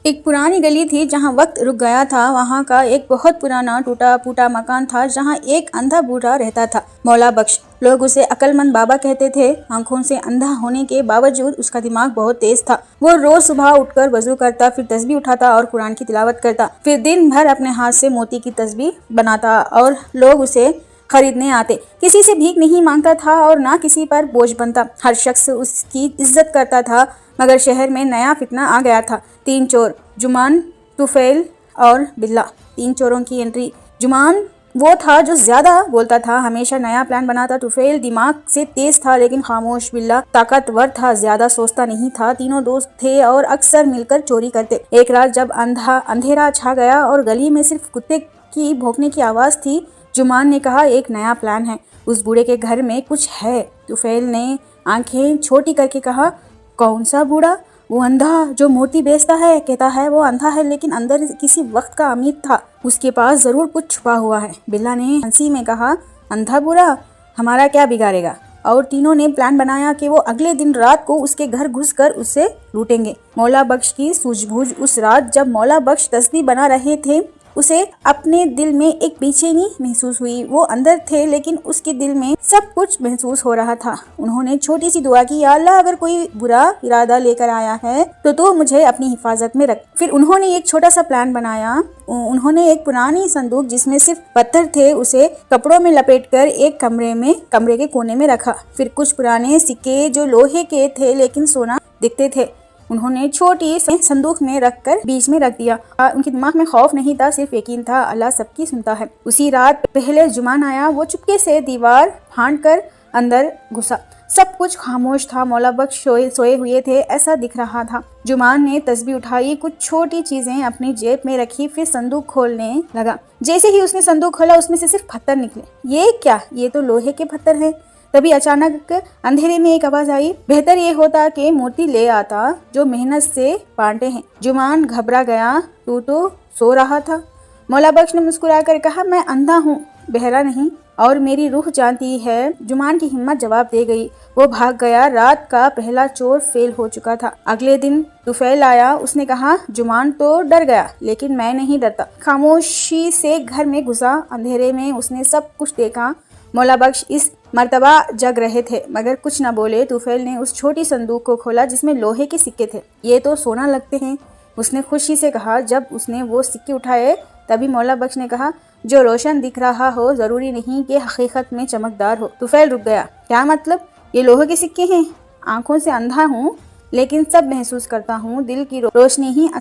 एक पुरानी गली थी जहाँ वक्त रुक गया था। वहाँ का एक बहुत पुराना टूटा फूटा मकान था जहाँ एक अंधा बूढ़ा रहता था, मौला बख्श। लोग उसे अक्लमंद बाबा कहते थे। आंखों से अंधा होने के बावजूद उसका दिमाग बहुत तेज था। वो रोज सुबह उठकर वजू करता, फिर तस्बीह उठाता और कुरान की तिलावत करता। फिर दिन भर अपने हाथ से मोती की तस्बीह बनाता और लोग उसे खरीदने आते। किसी से भीख नहीं मांगता था और ना किसी पर बोझ बनता। हर शख्स उसकी इज्जत करता था। मगर शहर में नया फितना आ गया था। 3 चोर, जुमान, तुफैल और बिल्ला। 3 चोरों की एंट्री। जुमान वो था जो ज्यादा बोलता था, हमेशा नया प्लान बनाता। तुफैल दिमाग से तेज था लेकिन खामोश। बिल्ला ताकतवर था, ज्यादा सोचता नहीं था। तीनों दोस्त थे और अक्सर मिलकर चोरी करते। एक रात जब अंधेरा छा गया और गली में सिर्फ कुत्ते की भौंकने की आवाज थी, जुमान ने कहा, एक नया प्लान है। उस बूढ़े के घर में कुछ है। तुफैल ने आंखें छोटी करके कहा, कौन सा बूढ़ा? वो अंधा जो मूर्ति बेचता है। कहता है वो अंधा है लेकिन अंदर किसी वक्त का अमीर था। उसके पास जरूर कुछ छुपा हुआ है। बिल्ला ने हंसी में कहा, अंधा बूढ़ा हमारा क्या बिगाड़ेगा? और तीनों ने प्लान बनाया कि वो अगले दिन रात को उसके घर घुसकर उसे लूटेंगे। मौला बख्श की सूझबूझ। उस रात जब मौला बख्श तस्बीह बना रहे थे, उसे अपने दिल में एक बेचैनी महसूस हुई। वो अंदर थे लेकिन उसके दिल में सब कुछ महसूस हो रहा था। उन्होंने छोटी सी दुआ की, या अल्लाह अगर कोई बुरा इरादा लेकर आया है तो मुझे अपनी हिफाजत में रख। फिर उन्होंने एक छोटा सा प्लान बनाया। उन्होंने एक पुरानी संदूक जिसमें सिर्फ पत्थर थे उसे कपड़ों में लपेटकर एक कमरे के कोने में रखा। फिर कुछ पुराने सिक्के जो लोहे के थे लेकिन सोना दिखते थे उन्होंने छोटी संदूक में रखकर बीच में रख दिया। उनके दिमाग में खौफ नहीं था, सिर्फ यकीन था, अल्लाह सबकी सुनता है। उसी रात पहले जुमान आया। वो चुपके से दीवार फाड़कर अंदर घुसा। सब कुछ खामोश था। मौला बख्श सोए हुए थे ऐसा दिख रहा था। जुमान ने तस्बीह उठाई, कुछ छोटी चीजें अपनी जेब में रखी, फिर संदूक खोलने लगा। जैसे ही उसने संदूक खोला उसमें से सिर्फ पत्थर निकले। ये क्या? ये तो लोहे के पत्थर हैं। तभी अचानक अंधेरे में एक आवाज आई, बेहतर ये होता कि मूर्ति ले आता जो मेहनत से बांटे हैं। जुमान घबरा गया, तू तो सो रहा था। मौला बख्श ने मुस्कुराकर कहा, मैं अंधा हूँ, बहरा नहीं, और मेरी रूह जानती है। जुमान की हिम्मत जवाब दे गई। वो भाग गया। रात का पहला चोर फेल हो चुका था। अगले दिन तुफैल आया। उसने कहा, जुमान तो डर गया लेकिन मैं नहीं डरता। खामोशी से घर में घुसा। अंधेरे में उसने सब कुछ देखा। मौला बख्श इस मर्तबा जग रहे थे मगर कुछ न बोले। तुफैल ने उस छोटी संदूक को खोला जिसमें लोहे के सिक्के थे। ये तो सोना लगते हैं, उसने खुशी से कहा। जब उसने वो सिक्के उठाए तभी मौला बख्श ने कहा, जो रोशन दिख रहा हो जरूरी नहीं कि हकीकत में चमकदार हो। तुफैल रुक गया। क्या मतलब? ये लोहे के सिक्के हैं? आंखों से अंधा हूँ लेकिन सब महसूस करता हूँ। दिल की रोशनी ही